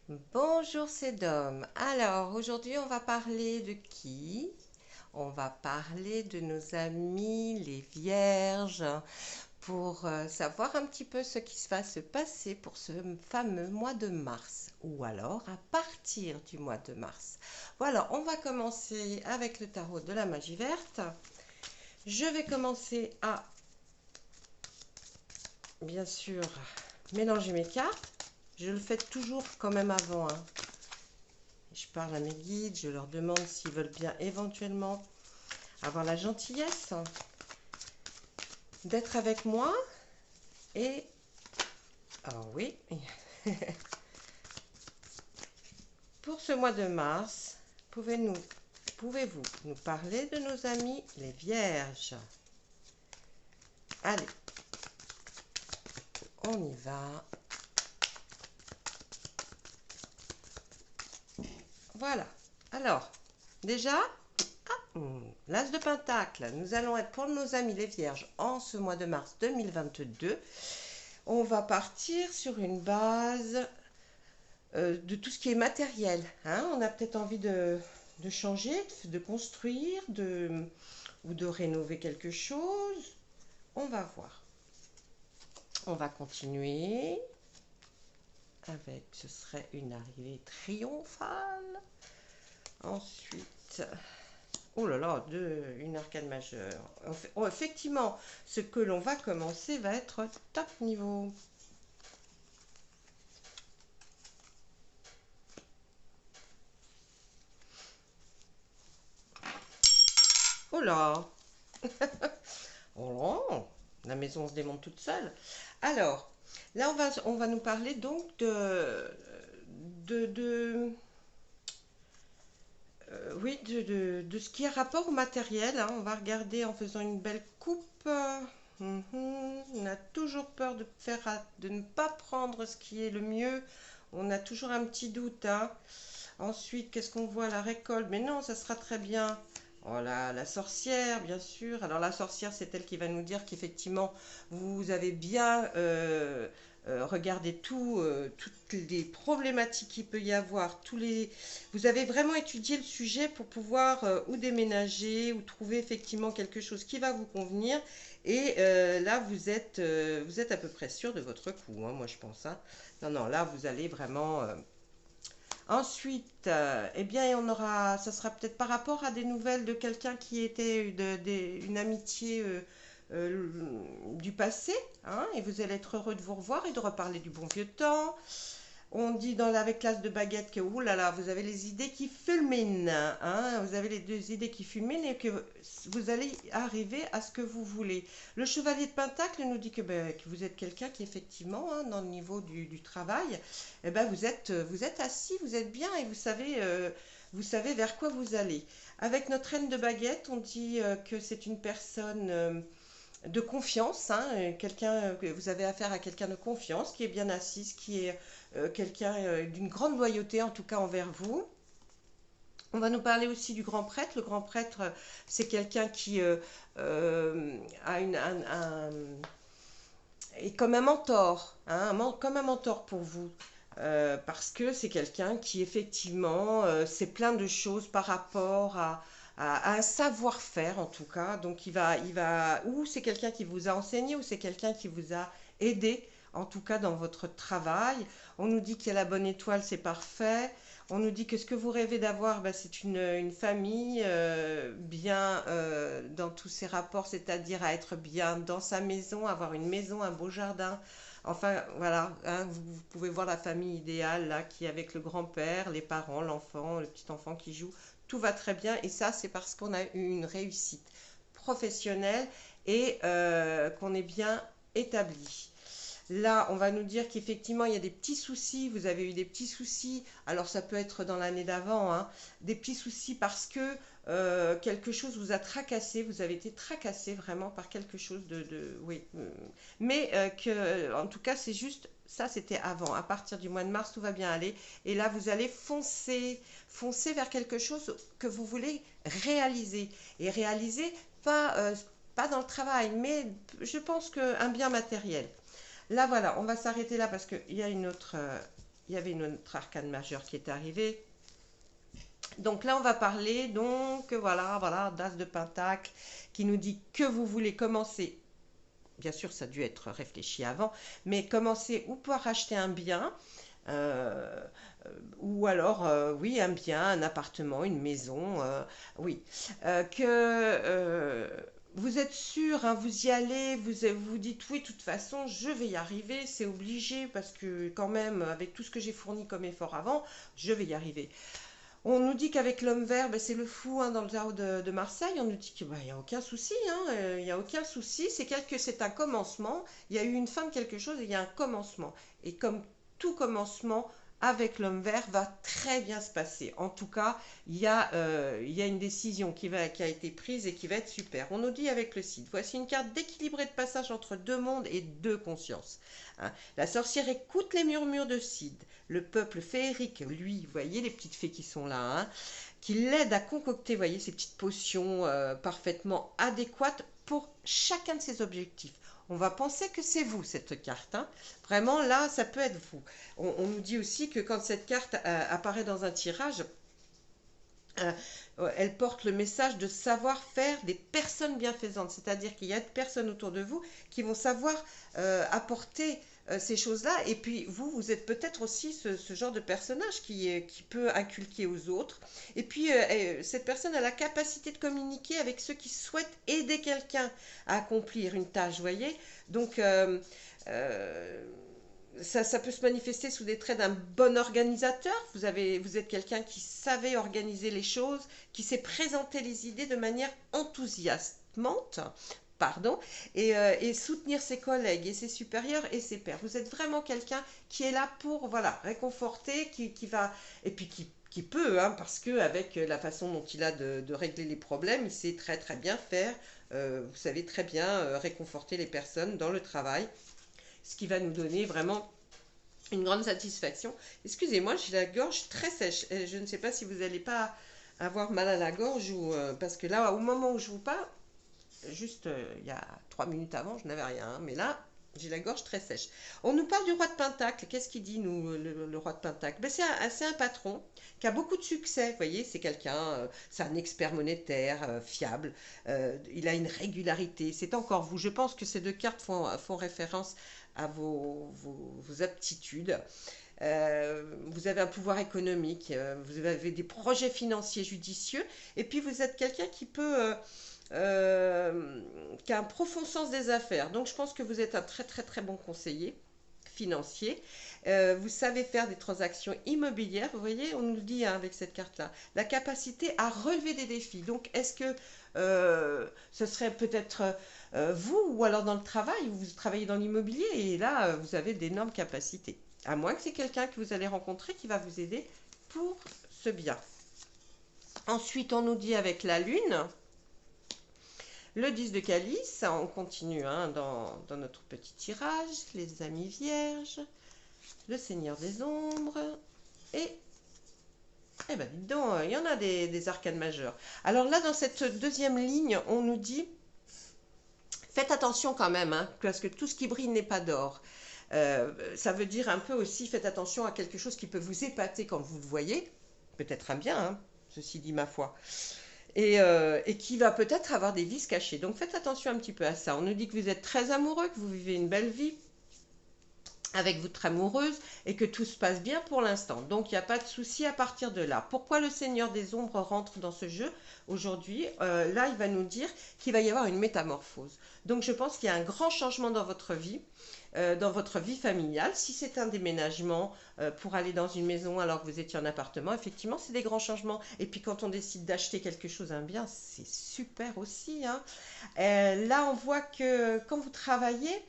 Bonjour, c'est Dom. Alors, aujourd'hui, on va parler de qui? On va parler de nos amis les vierges pour savoir un petit peu ce qui va se passer pour ce fameux mois de mars ou alors à partir du mois de mars. Voilà, on va commencer avec le tarot de la magie verte. Je vais commencer à, bien sûr, mélanger mes cartes. Je le fais toujours quand même avant, hein. Je parle à mes guides, je leur demande s'ils veulent bien éventuellement avoir la gentillesse d'être avec moi. Et, alors oui, pour ce mois de mars, pouvez-vous nous parler de nos amis les vierges? Allez, on y va. Voilà. Alors, déjà, l'as de pentacle, nous allons être pour nos amis les vierges en ce mois de mars 2022. On va partir sur une base de tout ce qui est matériel, hein. On a peut-être envie de changer, de construire, ou de rénover quelque chose. On va voir. On va continuer avec, ce serait une arrivée triomphale. Ensuite, oh là là, une arcane majeure. Oh, effectivement, ce que l'on va commencer va être top niveau. Oh là, oh, la maison se démonte toute seule. Alors, là, on va nous parler donc de oui, de ce qui a rapport au matériel, hein. On va regarder en faisant une belle coupe. On a toujours peur de ne pas prendre ce qui est le mieux. On a toujours un petit doute, hein. Ensuite, qu'est-ce qu'on voit? La récolte. Mais non, ça sera très bien. Oh là, la sorcière, bien sûr. Alors la sorcière, c'est elle qui va nous dire qu'effectivement, vous avez bien regardé toutes les problématiques qu'il peut y avoir. Vous avez vraiment étudié le sujet pour pouvoir ou déménager ou trouver effectivement quelque chose qui va vous convenir. Et là, vous êtes à peu près sûr de votre coup, hein, moi je pense, hein. Non, non, là, vous allez vraiment... Ensuite, eh bien, ça sera peut-être par rapport à des nouvelles de quelqu'un qui était une amitié euh, du passé, hein, et vous allez être heureux de vous revoir et de reparler du bon vieux temps. On dit avec l'as de baguette que, ouh là là, vous avez les idées qui fulminent, hein, vous avez les deux idées qui fulminent et que vous allez arriver à ce que vous voulez. Le chevalier de Pentacle nous dit que vous êtes quelqu'un qui, effectivement, hein, dans le niveau du travail, eh ben, vous êtes assis, vous êtes bien et vous savez vers quoi vous allez. Avec notre reine de baguette, on dit que c'est une personne de confiance, hein, que vous avez affaire à quelqu'un de confiance, qui est bien assise, qui est quelqu'un d'une grande loyauté en tout cas envers vous. On va nous parler aussi du grand prêtre. Le grand prêtre, c'est quelqu'un qui a est comme un mentor, hein, comme un mentor pour vous. Parce que c'est quelqu'un qui effectivement sait plein de choses par rapport à un savoir-faire en tout cas. Donc ou c'est quelqu'un qui vous a enseigné, ou c'est quelqu'un qui vous a aidé en tout cas dans votre travail. On nous dit qu'il y a la bonne étoile, c'est parfait. On nous dit que ce que vous rêvez d'avoir, bah, c'est une famille bien dans tous ses rapports, c'est-à-dire à être bien dans sa maison, avoir une maison, un beau jardin. Enfin, voilà, hein, vous pouvez voir la famille idéale là, qui est avec le grand-père, les parents, l'enfant, le petit-enfant qui joue. Tout va très bien et ça, c'est parce qu'on a eu une réussite professionnelle et qu'on est bien établi. Là, on va nous dire qu'effectivement, il y a des petits soucis. Vous avez eu des petits soucis. Alors, ça peut être dans l'année d'avant, hein, des petits soucis parce que quelque chose vous a tracassé. Vous avez été tracassé vraiment par quelque chose oui. Mais en tout cas, c'est juste ça, c'était avant. À partir du mois de mars, tout va bien aller. Et là, vous allez foncer vers quelque chose que vous voulez réaliser. Et réaliser, pas dans le travail, mais je pense qu'un bien matériel. Là, voilà, on va s'arrêter là parce qu'il y a une autre il y avait une autre arcane majeure qui est arrivée. Donc là, on va parler, donc voilà, d'As de Pentacle qui nous dit que vous voulez commencer. Bien sûr, ça a dû être réfléchi avant, mais commencer ou par acheter un bien, euh, ou alors, oui, un bien, un appartement, une maison, oui. Que vous êtes sûr, hein, vous y allez, vous dites oui, de toute façon, je vais y arriver, c'est obligé, parce que quand même, avec tout ce que j'ai fourni comme effort avant, je vais y arriver. On nous dit qu'avec l'homme vert, ben, c'est le fou hein, dans le tarot de Marseille. On nous dit qu'il n'y a aucun souci. Il n'y a aucun souci. C'est un commencement. Il y a eu une fin de quelque chose et il y a un commencement. Et comme tout commencement avec l'homme vert va très bien se passer. En tout cas, il y a une décision qui a été prise et qui va être super. On nous dit avec le Cid, voici une carte d'équilibre et de passage entre deux mondes et deux consciences. Hein. La sorcière écoute les murmures de Cid. Le peuple féerique, lui, vous voyez les petites fées qui sont là, hein, qui l'aident à concocter, vous voyez, ces petites potions parfaitement adéquates pour chacun de ses objectifs. On va penser que c'est vous, cette carte. Hein. Vraiment, là, ça peut être vous. On nous dit aussi que quand cette carte apparaît dans un tirage, euh, elle porte le message de savoir-faire des personnes bienfaisantes. C'est-à-dire qu'il y a des personnes autour de vous qui vont savoir apporter ces choses-là. Et puis vous êtes peut-être aussi ce genre de personnage qui peut inculquer aux autres. Et puis cette personne a la capacité de communiquer avec ceux qui souhaitent aider quelqu'un à accomplir une tâche, vous voyez. Donc euh, ça peut se manifester sous des traits d'un bon organisateur. Vous êtes quelqu'un qui savait organiser les choses, qui sait présenter les idées de manière enthousiasmante, pardon, et soutenir ses collègues et ses supérieurs et ses pairs. Vous êtes vraiment quelqu'un qui est là pour voilà, réconforter, qui va, et puis qui peut, hein, parce que avec la façon dont il a de régler les problèmes, il sait très très bien faire. Vous savez très bien réconforter les personnes dans le travail, ce qui va nous donner vraiment une grande satisfaction. Excusez-moi, j'ai la gorge très sèche. Je ne sais pas si vous n'allez pas avoir mal à la gorge ou parce que là, au moment où je vous parle, juste il y a 3 minutes avant, je n'avais rien, hein, mais là, j'ai la gorge très sèche. On nous parle du roi de Pentacle. Qu'est-ce qu'il dit, nous, le roi de Pentacle? Ben, c'est un patron qui a beaucoup de succès. Vous voyez, c'est quelqu'un, c'est un expert monétaire, fiable. Il a une régularité. C'est encore vous. Je pense que ces deux cartes font référence à vos aptitudes. Vous avez un pouvoir économique, vous avez des projets financiers judicieux, et puis vous êtes quelqu'un qui a un profond sens des affaires. Donc je pense que vous êtes un très très très bon conseiller financier. Vous savez faire des transactions immobilières. Vous voyez, on nous le dit hein, avec cette carte-là. La capacité à relever des défis. Donc est-ce que ce serait peut-être vous ou alors dans le travail, vous travaillez dans l'immobilier et là, vous avez d'énormes capacités. À moins que c'est quelqu'un que vous allez rencontrer qui va vous aider pour ce bien. Ensuite, on nous dit avec la lune, le 10 de calice, on continue hein, dans notre petit tirage, les amis vierges, le seigneur des ombres, et eh ben dites donc, il y en a des arcanes majeures. Alors là, dans cette deuxième ligne, on nous dit, faites attention quand même, hein, parce que tout ce qui brille n'est pas d'or. Ça veut dire un peu aussi, faites attention à quelque chose qui peut vous épater quand vous le voyez, peut-être un bien, hein, ceci dit ma foi, et qui va peut-être avoir des vices cachés. Donc faites attention un petit peu à ça. On nous dit que vous êtes très amoureux, que vous vivez une belle vie avec votre amoureuse et que tout se passe bien pour l'instant. Donc il n'y a pas de souci à partir de là. Pourquoi le Seigneur des Ombres rentre dans ce jeu aujourd'hui? Là, il va nous dire qu'il va y avoir une métamorphose. Donc je pense qu'il y a un grand changement dans votre vie familiale. Si c'est un déménagement pour aller dans une maison alors que vous étiez en appartement, effectivement, c'est des grands changements. Et puis quand on décide d'acheter quelque chose, un bien, c'est super aussi. Hein. Là, on voit que quand vous travaillez,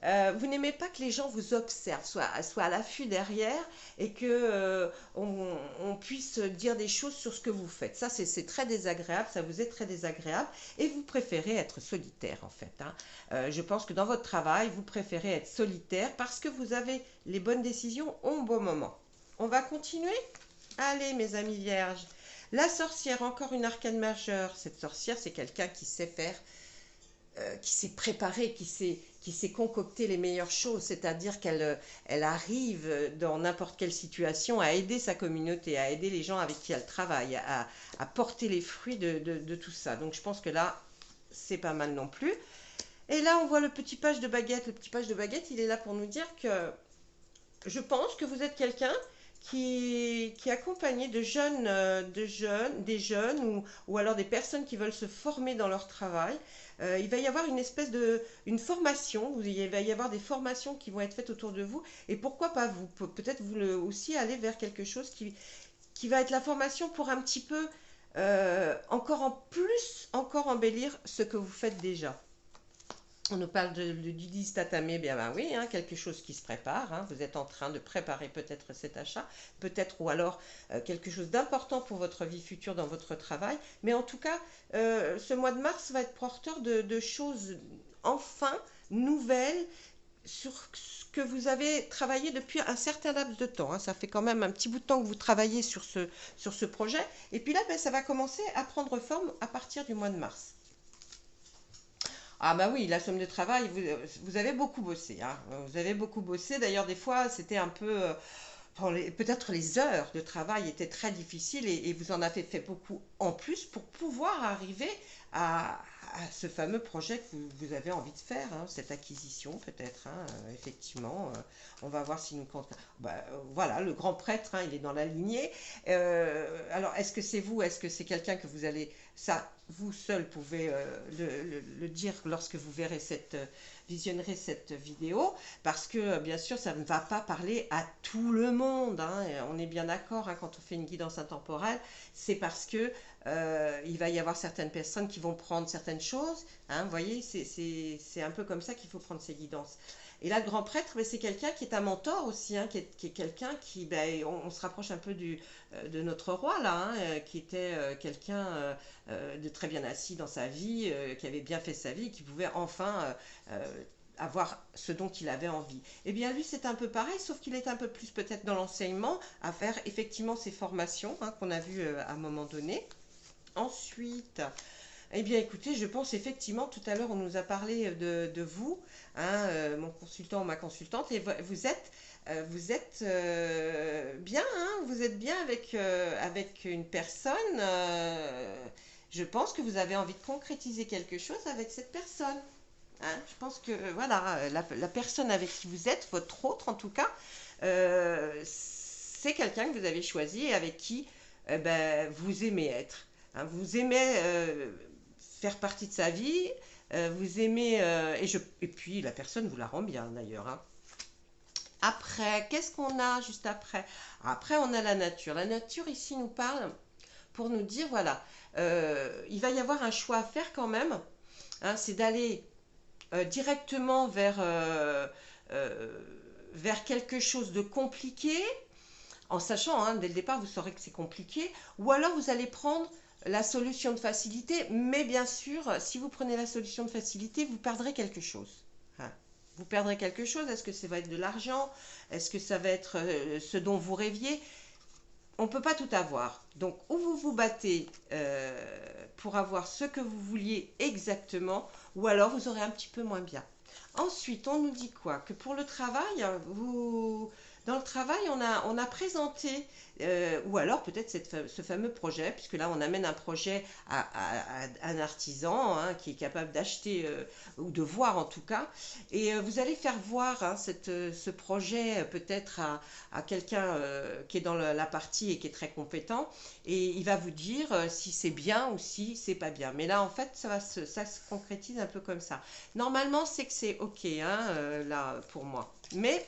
vous n'aimez pas que les gens vous observent, soient à l'affût derrière et que on puisse dire des choses sur ce que vous faites. Ça, c'est très désagréable, ça vous est très désagréable et vous préférez être solitaire en fait. Hein. Je pense que dans votre travail, vous préférez être solitaire parce que vous avez les bonnes décisions au bon moment. On va continuer? Allez, mes amis vierges. La sorcière, encore une arcane majeure. Cette sorcière, c'est quelqu'un qui sait faire qui s'est préparée, qui s'est concocté les meilleures choses, c'est-à-dire elle arrive dans n'importe quelle situation à aider sa communauté, à aider les gens avec qui elle travaille, à porter les fruits de tout ça. Donc je pense que là, c'est pas mal non plus. Et là, on voit le petit page de baguette. Le petit page de baguette, il est là pour nous dire que je pense que vous êtes quelqu'un qui est accompagné des jeunes ou alors des personnes qui veulent se former dans leur travail. Il va y avoir une formation, il va y avoir des formations qui vont être faites autour de vous. Et pourquoi pas vous, peut-être aussi aller vers quelque chose qui va être la formation pour un petit peu encore embellir ce que vous faites déjà. On nous parle du 10 tatame, bien ben oui, hein, quelque chose qui se prépare. Hein, vous êtes en train de préparer peut-être cet achat, peut-être ou alors quelque chose d'important pour votre vie future dans votre travail. Mais en tout cas, ce mois de mars va être porteur de choses enfin nouvelles sur ce que vous avez travaillé depuis un certain laps de temps. Hein. Ça fait quand même un petit bout de temps que vous travaillez sur ce projet. Et puis là, ben, ça va commencer à prendre forme à partir du mois de mars. Ah bah oui, la somme de travail, vous avez beaucoup bossé, hein. Vous avez beaucoup bossé. D'ailleurs, des fois, c'était un peu, peut-être les heures de travail étaient très difficiles et vous en avez fait beaucoup en plus pour pouvoir arriver à ce fameux projet que vous avez envie de faire, hein, cette acquisition peut-être, hein, effectivement. On va voir si nous compte. Bah, voilà, le grand prêtre, hein, il est dans la lignée. Alors, est-ce que c'est vous? Est-ce que c'est quelqu'un que vous allez... Ça, vous seul pouvez le dire lorsque vous verrez visionnerez cette vidéo, parce que bien sûr, ça ne va pas parler à tout le monde. Hein, on est bien d'accord, hein, quand on fait une guidance intemporelle, c'est parce que il va y avoir certaines personnes qui vont prendre certaines choses. Hein, vous voyez, c'est un peu comme ça qu'il faut prendre ces guidances. Et là, le grand prêtre, ben, c'est quelqu'un qui est un mentor aussi, hein, qui est quelqu'un qui, ben, on se rapproche un peu de notre roi là, hein, qui était quelqu'un de très bien assis dans sa vie, qui avait bien fait sa vie, qui pouvait enfin avoir ce dont il avait envie. Eh bien lui c'est un peu pareil, sauf qu'il est un peu plus peut-être dans l'enseignement, à faire effectivement ces formations, hein, qu'on a vues à un moment donné. Ensuite, eh bien écoutez, je pense effectivement, tout à l'heure on nous a parlé de vous, hein, mon consultant ou ma consultante, et vous êtes bien, hein, vous êtes bien avec une personne. Je pense que vous avez envie de concrétiser quelque chose avec cette personne. Hein. Je pense que voilà, la personne avec qui vous êtes, votre autre en tout cas, c'est quelqu'un que vous avez choisi et avec qui ben, vous aimez être. Hein. Vous aimez faire partie de sa vie, vous aimez, et puis la personne vous la rend bien d'ailleurs. Hein. Après, qu'est-ce qu'on a juste après? Après, on a la nature. La nature ici nous parle pour nous dire, voilà, il va y avoir un choix à faire quand même. Hein, c'est d'aller directement vers quelque chose de compliqué, en sachant, hein, dès le départ, vous saurez que c'est compliqué, ou alors vous allez prendre la solution de facilité, mais bien sûr, si vous prenez la solution de facilité, vous perdrez quelque chose. Hein. Vous perdrez quelque chose. Est-ce que ça va être de l'argent? Est-ce que ça va être ce dont vous rêviez? On ne peut pas tout avoir. Donc, ou vous vous battez pour avoir ce que vous vouliez exactement, ou alors vous aurez un petit peu moins bien. Ensuite, on nous dit quoi? Que pour le travail, dans le travail, on a présenté, ou alors peut-être ce fameux projet, puisque là, on amène un projet à un artisan, hein, qui est capable d'acheter, ou de voir en tout cas, et vous allez faire voir, hein, ce projet peut-être à quelqu'un qui est dans la partie et qui est très compétent, et il va vous dire si c'est bien ou si c'est pas bien. Mais là, en fait, ça se concrétise un peu comme ça. Normalement, c'est que c'est OK, hein, là, pour moi. Mais,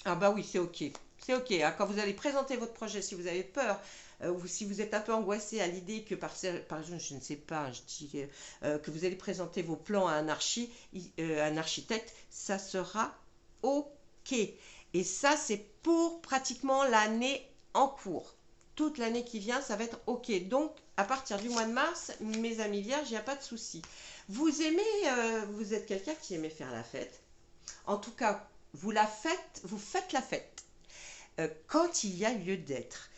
ah bah oui, c'est OK. C'est OK. Hein. Quand vous allez présenter votre projet, si vous avez peur, ou si vous êtes un peu angoissé à l'idée que, par exemple, je ne sais pas, je dis que vous allez présenter vos plans à un architecte, ça sera OK. Et ça, c'est pour pratiquement l'année en cours. Toute l'année qui vient, ça va être OK. Donc, à partir du mois de mars, mes amis vierges, il n'y a pas de souci. Vous êtes quelqu'un qui aimait faire la fête. En tout cas, vous faites la fête quand il y a lieu d'être.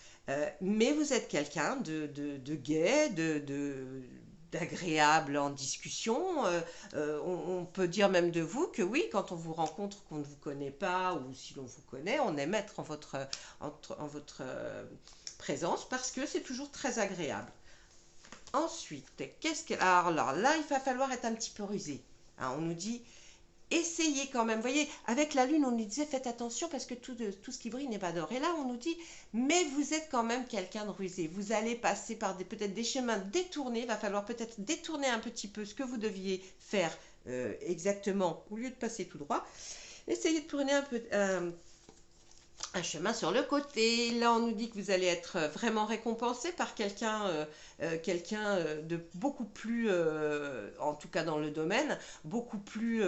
Mais vous êtes quelqu'un de gai, d'agréable en discussion. On peut dire même de vous que oui, quand on vous rencontre, qu'on ne vous connaît pas, ou si l'on vous connaît, on aime être en votre présence parce que c'est toujours très agréable. Ensuite, alors là, il va falloir être un petit peu rusé. Hein, on nous dit, essayez quand même. Vous voyez, avec la lune, on nous disait, faites attention parce que tout ce qui brille n'est pas d'or. Et là, on nous dit, mais vous êtes quand même quelqu'un de rusé. Vous allez passer par peut-être des chemins détournés. Il va falloir peut-être détourner un petit peu ce que vous deviez faire exactement au lieu de passer tout droit. Essayez de tourner un chemin sur le côté. Là, on nous dit que vous allez être vraiment récompensé par quelqu'un de beaucoup plus, en tout cas dans le domaine, beaucoup plus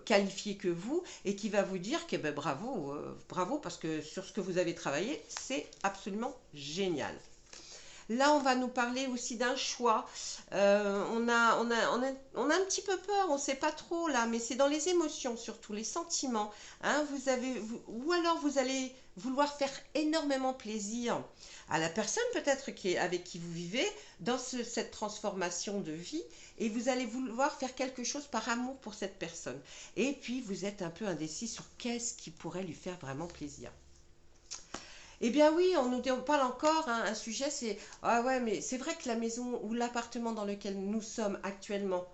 qualifié que vous et qui va vous dire que ben, bravo, bravo parce que sur ce que vous avez travaillé, c'est absolument génial. Là, on va nous parler aussi d'un choix. On a un petit peu peur, on ne sait pas trop là, mais c'est dans les émotions, surtout les sentiments. Hein, ou alors vous allez vouloir faire énormément plaisir à la personne peut-être avec qui vous vivez dans cette transformation de vie et vous allez vouloir faire quelque chose par amour pour cette personne. Et puis vous êtes un peu indécis sur qu'est-ce qui pourrait lui faire vraiment plaisir. Eh bien oui, on parle encore, hein, un sujet, c'est ah ouais, mais c'est vrai que la maison ou l'appartement dans lequel nous sommes actuellement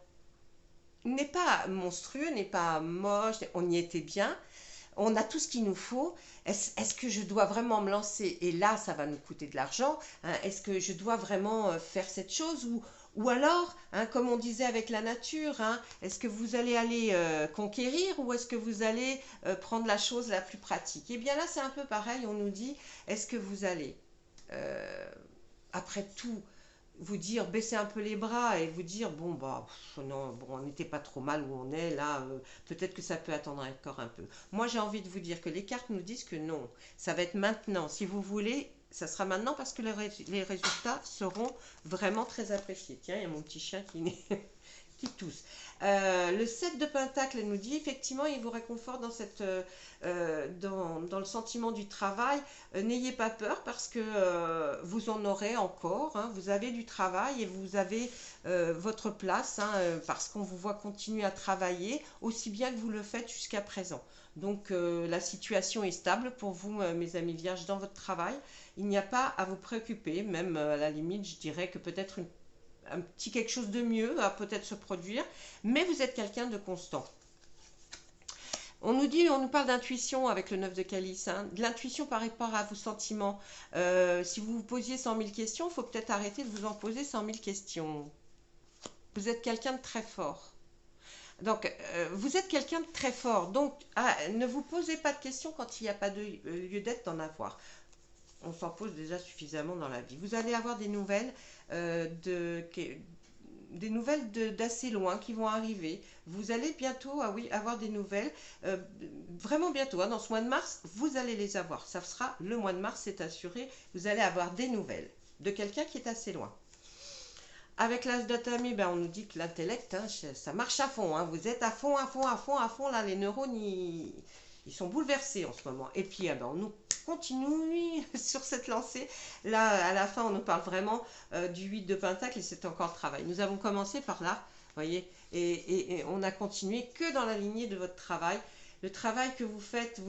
n'est pas monstrueux, n'est pas moche, on y était bien, on a tout ce qu'il nous faut. Est-ce que je dois vraiment me lancer? Et là, ça va nous coûter de l'argent. Hein, est-ce que je dois vraiment faire cette chose ou alors, hein, comme on disait avec la nature, hein, est-ce que vous allez aller conquérir ou est-ce que vous allez prendre la chose la plus pratique? Eh bien là, c'est un peu pareil. On nous dit, est-ce que vous allez, euh, après tout, vous dire, baisser un peu les bras et vous dire, bon, bah, non, bon, on n'était pas trop mal où on est, là, peut-être que ça peut attendre encore un peu. Moi, j'ai envie de vous dire que les cartes nous disent que non, ça va être maintenant. Si vous voulez, ça sera maintenant parce que les résultats seront vraiment très appréciés. Tiens, il y a mon petit chien qui tousse. Le 7 de Pentacle nous dit effectivement, il vous réconforte dans le sentiment du travail. N'ayez pas peur parce que vous en aurez encore. Hein, vous avez du travail et vous avez votre place hein, parce qu'on vous voit continuer à travailler aussi bien que vous le faites jusqu'à présent. Donc la situation est stable pour vous, mes amis vierges, dans votre travail. Il n'y a pas à vous préoccuper, même à la limite, je dirais que peut-être un petit quelque chose de mieux va peut-être se produire, mais vous êtes quelqu'un de constant. On nous parle d'intuition avec le 9 de calice, hein, de l'intuition par rapport à vos sentiments. Si vous vous posiez 100 000 questions, il faut peut-être arrêter de vous en poser 100 000 questions. Vous êtes quelqu'un de très fort. Donc, vous êtes quelqu'un de très fort. Donc, ne vous posez pas de questions quand il n'y a pas de lieu d'être d'en avoir. On s'en pose déjà suffisamment dans la vie. Vous allez avoir des nouvelles d'assez loin qui vont arriver. Vous allez bientôt, ah oui, avoir des nouvelles, vraiment bientôt, hein, dans ce mois de mars, vous allez les avoir. Ça sera le mois de mars, c'est assuré. Vous allez avoir des nouvelles de quelqu'un qui est assez loin. Avec l'as d'Atami, ben on nous dit que l'intellect, hein, ça marche à fond. Hein. Vous êtes à fond, à fond, à fond, à fond. Là, les neurones, ils sont bouleversés en ce moment. Et puis, ben, on nous continue sur cette lancée. Là, à la fin, on nous parle vraiment du 8 de Pentacle et c'est encore le travail. Nous avons commencé par là, voyez, et on a continué que dans la lignée de votre travail. Le travail que vous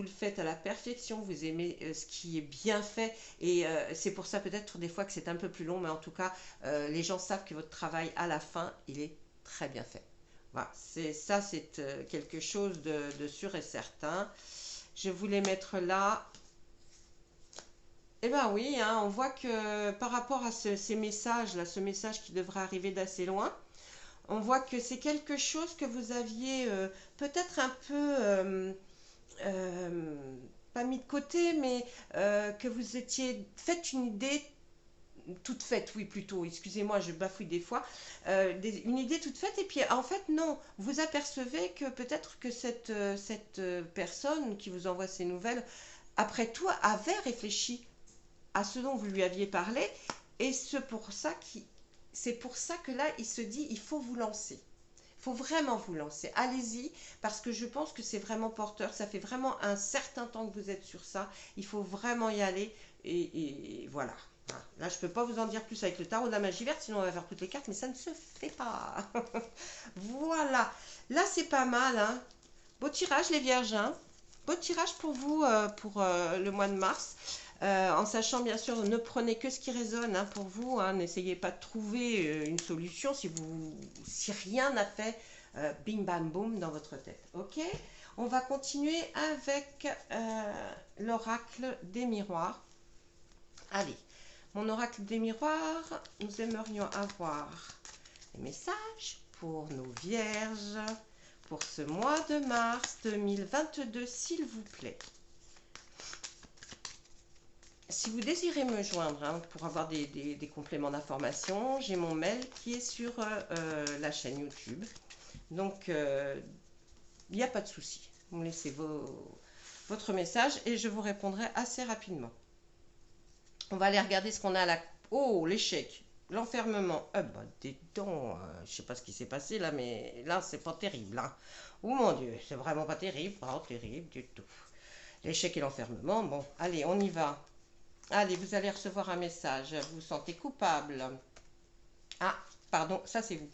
le faites à la perfection, vous aimez ce qui est bien fait et c'est pour ça peut-être des fois que c'est un peu plus long, mais en tout cas, les gens savent que votre travail à la fin, il est très bien fait. Voilà, c'est quelque chose de sûr et certain. Je voulais mettre là. Eh bien oui, hein, on voit que par rapport à ces messages, là, ce message qui devrait arriver d'assez loin, on voit que c'est quelque chose que vous aviez peut-être un peu, pas mis de côté, mais que vous étiez fait une idée toute faite, oui plutôt, excusez-moi, je bafouille des fois, une idée toute faite, et puis en fait non, vous apercevez que peut-être que cette personne qui vous envoie ces nouvelles, après tout, avait réfléchi à ce dont vous lui aviez parlé, et c'est pour ça que là, il se dit, il faut vous lancer. Il faut vraiment vous lancer. Allez-y, parce que je pense que c'est vraiment porteur. Ça fait vraiment un certain temps que vous êtes sur ça. Il faut vraiment y aller. Et voilà. Là, je peux pas vous en dire plus avec le tarot de la magie verte, sinon on va faire toutes les cartes, mais ça ne se fait pas. Voilà. Là, c'est pas mal, hein. Beau tirage, les vierges, hein. Beau tirage pour vous pour le mois de mars. En sachant bien sûr, ne prenez que ce qui résonne hein, pour vous. Hein. N'essayez pas de trouver une solution si rien n'a fait bim bam boum dans votre tête. Ok. On va continuer avec l'oracle des miroirs. Allez, mon oracle des miroirs, nous aimerions avoir des messages pour nos vierges pour ce mois de mars 2022, s'il vous plaît. Si vous désirez me joindre hein, pour avoir des compléments d'information, j'ai mon mail qui est sur la chaîne YouTube. Donc, il n'y a pas de souci. Vous me laissez votre message et je vous répondrai assez rapidement. On va aller regarder ce qu'on a là. Oh, l'échec, l'enfermement. Bah, dis donc, je sais pas ce qui s'est passé là, mais là, c'est pas terrible. Hein. Oh mon Dieu, c'est vraiment pas terrible, pas terrible du tout. L'échec et l'enfermement, bon, allez, on y va. Allez, vous allez recevoir un message. Vous vous sentez coupable. Ah, pardon, ça c'est vous.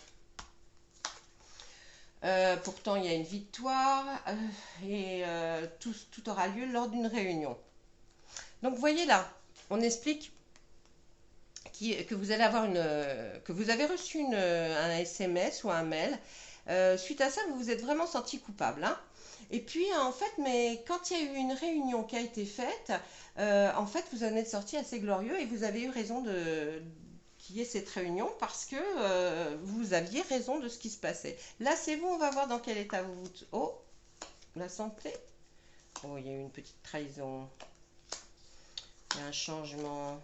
Pourtant, il y a une victoire et tout aura lieu lors d'une réunion. Donc, vous voyez là, on explique que vous allez avoir que vous avez reçu un SMS ou un mail. Suite à ça, vous vous êtes vraiment senti coupable. Hein. Et puis, en fait, mais quand il y a eu une réunion qui a été faite, en fait, vous en êtes sorti assez glorieux et vous avez eu raison qu'il y ait cette réunion parce que vous aviez raison de ce qui se passait. Là, c'est vous, on va voir dans quel état vous vous... Oh, la santé. Oh, il y a eu une petite trahison. Il y a un changement.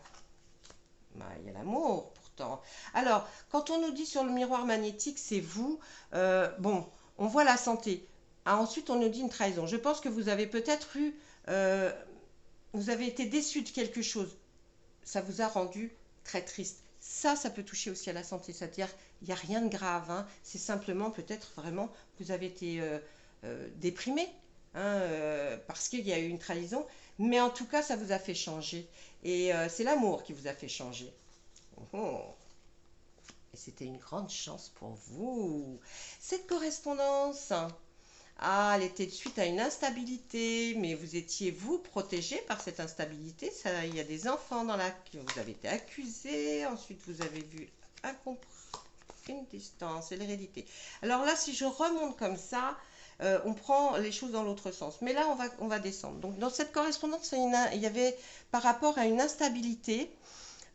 Bah, il y a l'amour pourtant. Alors, quand on nous dit sur le miroir magnétique, c'est vous, bon, on voit la santé. Ah, ensuite, on nous dit une trahison. Je pense que vous avez peut-être eu, vous avez été déçu de quelque chose. Ça vous a rendu très triste. Ça peut toucher aussi à la santé. C'est-à-dire, il n'y a rien de grave. Hein. C'est simplement peut-être vraiment, vous avez été déprimé hein, parce qu'il y a eu une trahison. Mais en tout cas, ça vous a fait changer. Et c'est l'amour qui vous a fait changer. Oh. Et c'était une grande chance pour vous. Cette correspondance, ah, elle était suite à une instabilité, mais vous étiez, vous, protégé par cette instabilité. Ça, il y a des enfants dans la... Vous avez été accusé, ensuite vous avez vu une distance et l'hérédité. Alors là, si je remonte comme ça, on prend les choses dans l'autre sens. Mais là, on va descendre. Donc, dans cette correspondance, il y avait par rapport à une instabilité.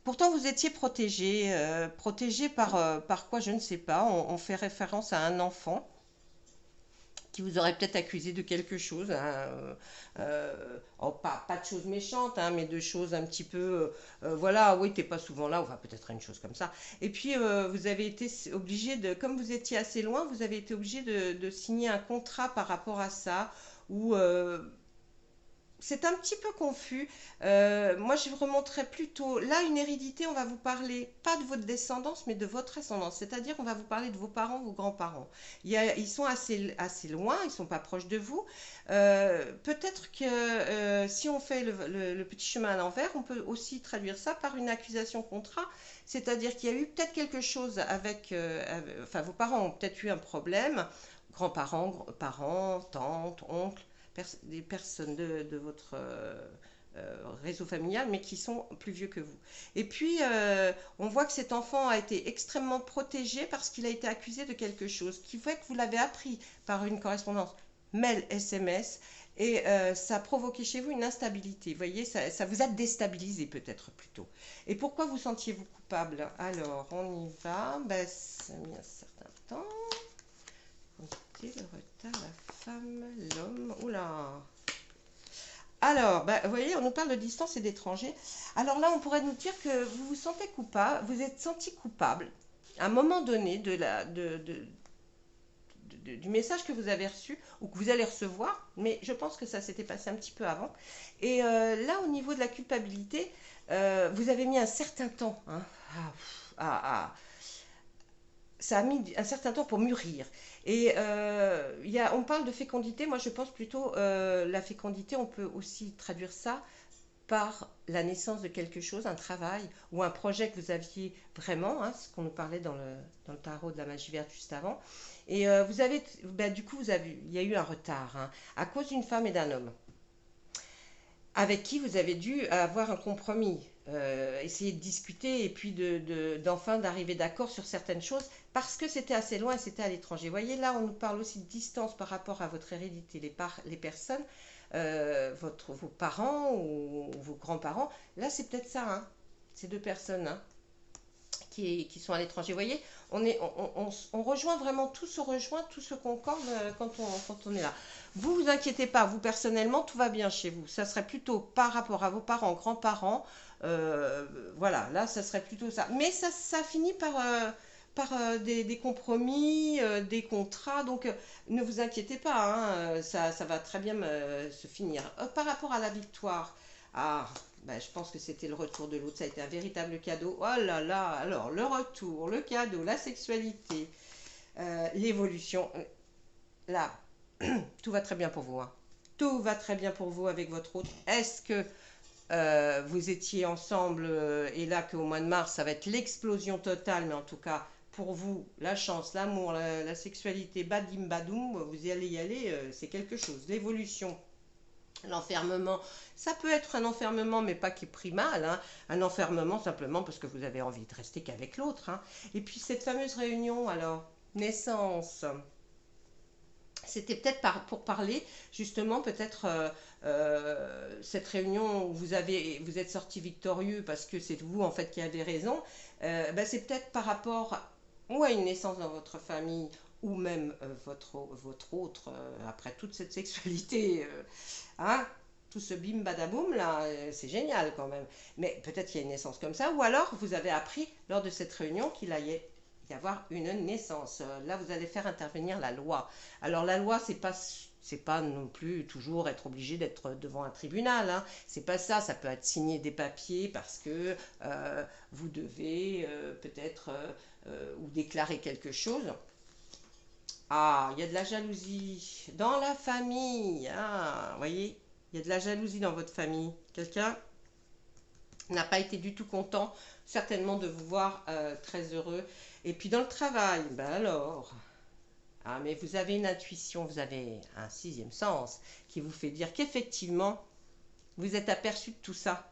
Pourtant, vous étiez protégé. Protégé par quoi, je ne sais pas. On fait référence à un enfant qui vous aurait peut-être accusé de quelque chose. Hein, oh, pas de choses méchantes, hein, mais de choses un petit peu... voilà, oui, t'es pas souvent là, enfin peut-être une chose comme ça. Et puis, vous avez été obligé de... Comme vous étiez assez loin, vous avez été obligé de signer un contrat par rapport à ça, où... c'est un petit peu confus. Moi, je remonterai plutôt. Là, une hérédité, on va vous parler pas de votre descendance, mais de votre ascendance. C'est-à-dire, on va vous parler de vos parents, vos grands-parents. Ils sont assez loin, ils ne sont pas proches de vous. Peut-être que si on fait le petit chemin à l'envers, on peut aussi traduire ça par une accusation contrat. C'est-à-dire qu'il y a eu peut-être quelque chose enfin, vos parents ont peut-être eu un problème. Grands-parents, parents, tantes, oncles des personnes de votre réseau familial, mais qui sont plus vieux que vous. Et puis, on voit que cet enfant a été extrêmement protégé parce qu'il a été accusé de quelque chose, qui fait que vous l'avez appris par une correspondance mail, SMS, et ça a provoqué chez vous une instabilité. Vous voyez, ça vous a déstabilisé peut-être plutôt. Et pourquoi vous sentiez-vous coupable? Alors, on y va. Ben, ça a mis un certain temps. Comptez le retard, la femme, l'homme. Oula. Alors, bah, vous voyez, on nous parle de distance et d'étranger. Alors là, on pourrait nous dire que vous vous sentez coupable, vous êtes senti coupable à un moment donné du message que vous avez reçu ou que vous allez recevoir, mais je pense que ça s'était passé un petit peu avant. Et là, au niveau de la culpabilité, vous avez mis un certain temps hein, ça a mis un certain temps pour mûrir. Et on parle de fécondité, moi je pense plutôt la fécondité, on peut aussi traduire ça par la naissance de quelque chose, un travail ou un projet que vous aviez vraiment, hein, ce qu'on nous parlait dans le tarot de la magie verte juste avant. Et vous avez, du coup, il y a eu un retard, hein, à cause d'une femme et d'un homme avec qui vous avez dû avoir un compromis, essayer de discuter et puis d'enfin d'arriver d'accord sur certaines choses parce que c'était assez loin et c'était à l'étranger. Vous voyez, là, on nous parle aussi de distance par rapport à votre hérédité, les personnes, vos parents ou vos grands-parents. Là, c'est peut-être ça, hein, ces deux personnes, hein, qui sont à l'étranger. Vous voyez, on rejoint vraiment, tout se rejoint, tout se concorde quand on est là. Vous vous inquiétez pas, vous personnellement, tout va bien chez vous. Ça serait plutôt par rapport à vos parents, grands-parents. Voilà, là, ça serait plutôt ça. Mais ça finit par des compromis, des contrats. Donc, ne vous inquiétez pas, hein, ça va très bien se finir. Par rapport à la victoire, ah, ben, je pense que c'était le retour de l'autre. Ça a été un véritable cadeau. Oh là là, alors le retour, le cadeau, la sexualité, l'évolution. Là, tout va très bien pour vous, hein. Tout va très bien pour vous avec votre autre. Est-ce que vous étiez ensemble et là qu'au mois de mars, ça va être l'explosion totale, mais en tout cas, pour vous, la chance, l'amour, la sexualité, badim badoum, vous y aller, c'est quelque chose. L'évolution, l'enfermement, ça peut être un enfermement, mais pas qui est pris mal, hein. Un enfermement simplement parce que vous avez envie de rester qu'avec l'autre, hein. Et puis cette fameuse réunion, alors, naissance. C'était peut-être pour parler justement peut-être cette réunion où vous êtes sorti victorieux parce que c'est vous en fait qui avez raison. C'est peut-être par rapport ou à une naissance dans votre famille ou même votre autre après toute cette sexualité, hein, tout ce bim badaboum là, c'est génial quand même. Mais peut-être qu'il y a une naissance comme ça, ou alors vous avez appris lors de cette réunion qu'il allait y avoir une naissance. Là, vous allez faire intervenir la loi. Alors la loi, c'est pas non plus toujours être obligé d'être devant un tribunal, hein. C'est pas ça. Ça peut être signer des papiers parce que vous devez peut-être ou déclarer quelque chose. Ah, il y a de la jalousie dans la famille. Ah, vous voyez, il y a de la jalousie dans votre famille. Quelqu'un n'a pas été du tout content, certainement, de vous voir très heureux. Et puis dans le travail, ben alors, ah, mais vous avez une intuition, vous avez un sixième sens qui vous fait dire qu'effectivement, vous êtes aperçu de tout ça.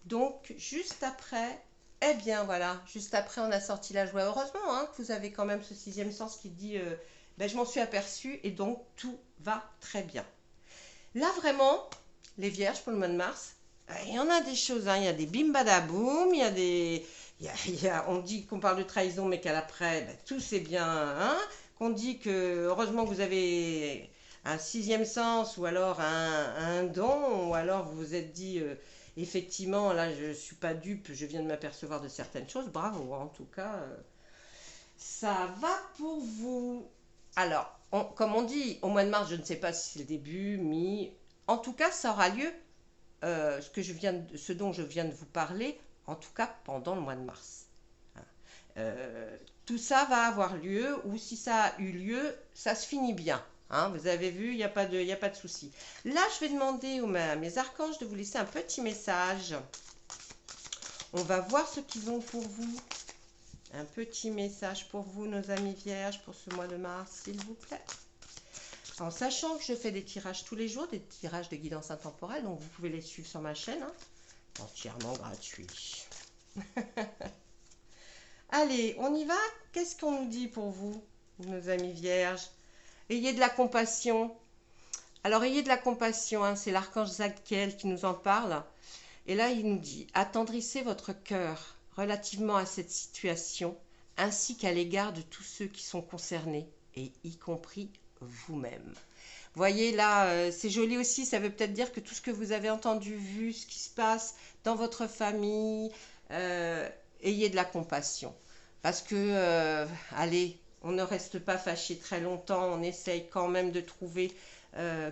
Donc, juste après, eh bien voilà, juste après, on a sorti la joie. Heureusement, hein, que vous avez quand même ce sixième sens qui dit, ben, je m'en suis aperçu et donc tout va très bien. Là, vraiment, les vierges pour le mois de mars, il y en a des choses, hein. Il y a des bim badaboum, il y a des. On dit qu'on parle de trahison, mais qu'à l'après, ben, tout c'est bien, hein. Qu'on dit que heureusement que vous avez un sixième sens, ou alors un don, ou alors vous vous êtes dit, effectivement, là je ne suis pas dupe, je viens de m'apercevoir de certaines choses. Bravo, en tout cas, ça va pour vous. Alors, comme on dit, au mois de mars, je ne sais pas si c'est le début, mi. En tout cas, ça aura lieu, ce dont je viens de vous parler, en tout cas pendant le mois de mars. Hein. Tout ça va avoir lieu, ou si ça a eu lieu, ça se finit bien. Hein, vous avez vu, il n'y a pas de souci. Là, je vais demander à mes archanges de vous laisser un petit message. On va voir ce qu'ils ont pour vous. Un petit message pour vous, nos amis vierges, pour ce mois de mars, s'il vous plaît. En sachant que je fais des tirages tous les jours, des tirages de guidance intemporelle, donc vous pouvez les suivre sur ma chaîne, hein, entièrement gratuit. Allez, on y va. Qu'est-ce qu'on nous dit pour vous, nos amis vierges? Ayez de la compassion. Alors, ayez de la compassion, hein, c'est l'archange Zadkiel qui nous en parle. Et là, il nous dit, attendrissez votre cœur relativement à cette situation, ainsi qu'à l'égard de tous ceux qui sont concernés, et y compris vous-même. Voyez là, c'est joli aussi, ça veut peut-être dire que tout ce que vous avez entendu, vu, ce qui se passe dans votre famille, ayez de la compassion. Parce que, allez, on ne reste pas fâché très longtemps, on essaye quand même de trouver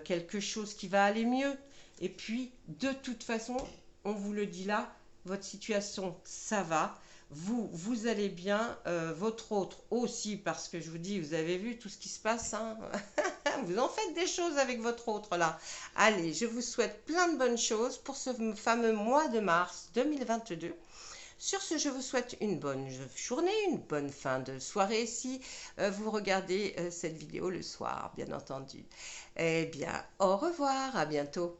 quelque chose qui va aller mieux. Et puis, de toute façon, on vous le dit là, votre situation, ça va. Vous allez bien, votre autre aussi, parce que je vous dis, vous avez vu tout ce qui se passe, hein. Vous en faites des choses avec votre autre là. Allez, je vous souhaite plein de bonnes choses pour ce fameux mois de mars 2022. Sur ce, je vous souhaite une bonne journée, une bonne fin de soirée si vous regardez cette vidéo le soir, bien entendu. Eh bien, au revoir, à bientôt.